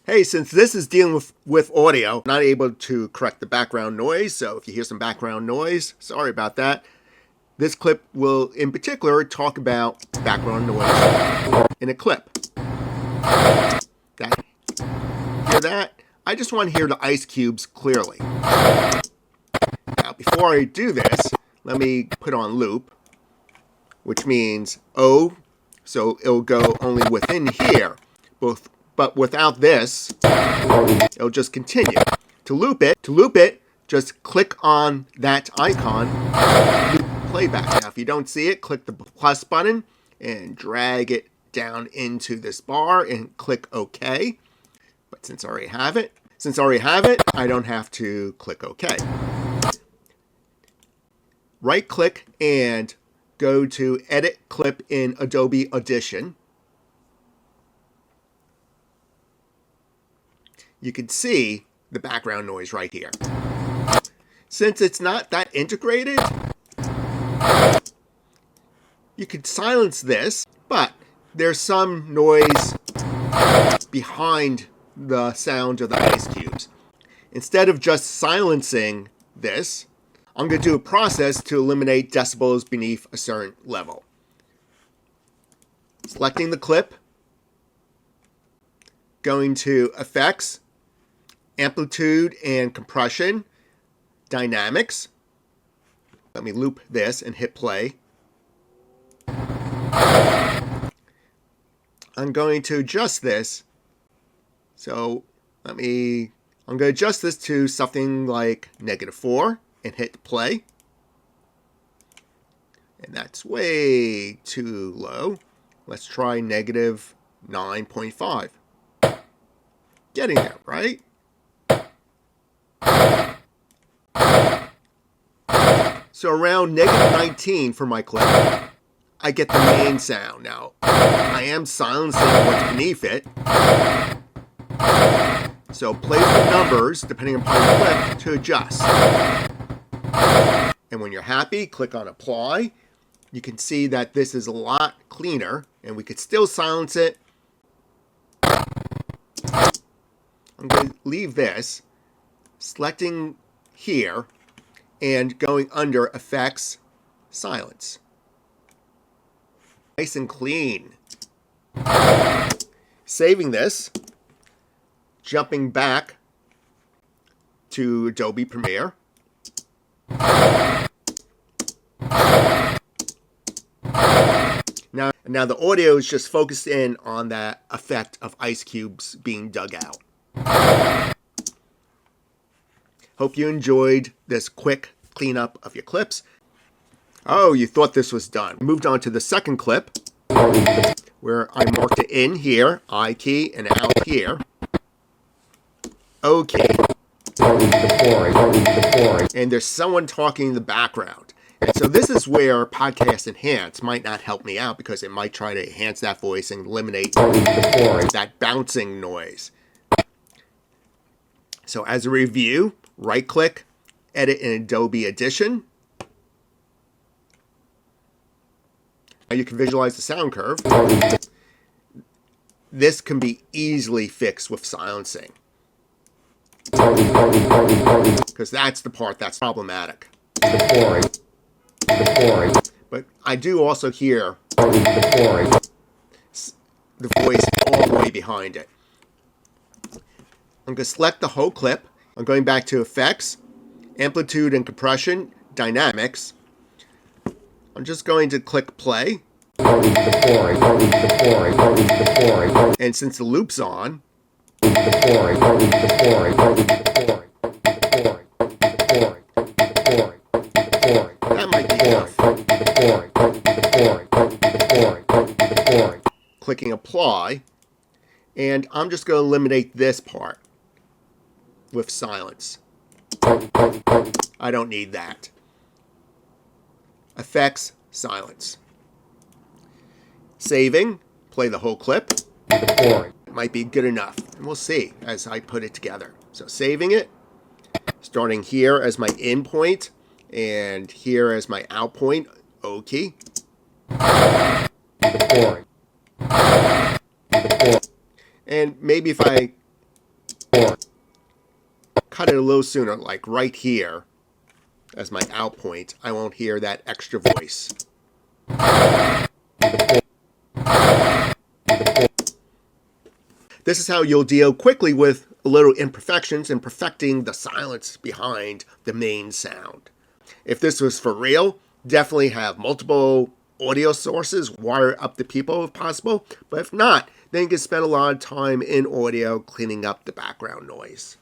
Hey, since this is dealing with audio, I'm not able to correct the background noise, so if you hear some background noise, sorry about that. This clip will, in particular, talk about background noise in a clip. Hear that? I just want to hear the ice cubes clearly. Now, before I do this, let me put on loop, which means O, so it'll go only within here. But without this, it'll just continue. To loop it, just click on that icon, loop playback. Now, if you don't see it, click the plus button and drag it down into this bar and click OK. But since I already have it, I don't have to click OK. Right click and go to Edit Clip in Adobe Audition. You can see the background noise right here. Since it's not that integrated, you could silence this, but there's some noise behind the sound of the ice cubes. Instead of just silencing this, I'm going to do a process to eliminate decibels beneath a certain level. Selecting the clip, going to Effects, Amplitude and Compression, Dynamics. Let me loop this and hit play. I'm going to adjust this. So I'm going to adjust this to something like -4 and hit play. And that's way too low. Let's try -9.5. Getting there, right? So around -19 for my clip, I get the main sound. Now, I am silencing what's beneath it. So place the numbers, depending upon the clip, to adjust. And when you're happy, click on Apply. You can see that this is a lot cleaner, and we could still silence it. I'm going to leave this, selecting here, and going under Effects, Silence. Nice and clean. Saving this, jumping back to Adobe Premiere. Now the audio is just focused in on that effect of ice cubes being dug out. Hope you enjoyed this quick cleanup of your clips. Oh, you thought this was done. Moved on to the second clip, where I marked it in here, I key, and out here. O key. And there's someone talking in the background. And so this is where Podcast Enhance might not help me out, because it might try to enhance that voice and eliminate that bouncing noise. So as a review, right-click, Edit in Adobe Audition. Now you can visualize the sound curve. This can be easily fixed with silencing, because that's the part that's problematic. But I do also hear the voice all the way behind it. I'm going to select the whole clip. I'm going back to Effects, Amplitude and Compression, Dynamics. I'm just going to click play. And since the loop's on, that might be enough. Clicking apply, and I'm just going to eliminate this part with silence. I don't need that. Effects, silence. Saving, play the whole clip. It might be good enough, and we'll see as I put it together. So saving it, starting here as my in point, and here as my out point, O key. And maybe if I cut it a little sooner, like right here, as my out point, I won't hear that extra voice. This is how you'll deal quickly with little imperfections and perfecting the silence behind the main sound. If this was for real, definitely have multiple audio sources, wire up the people if possible, but if not, then you can spend a lot of time in audio cleaning up the background noise.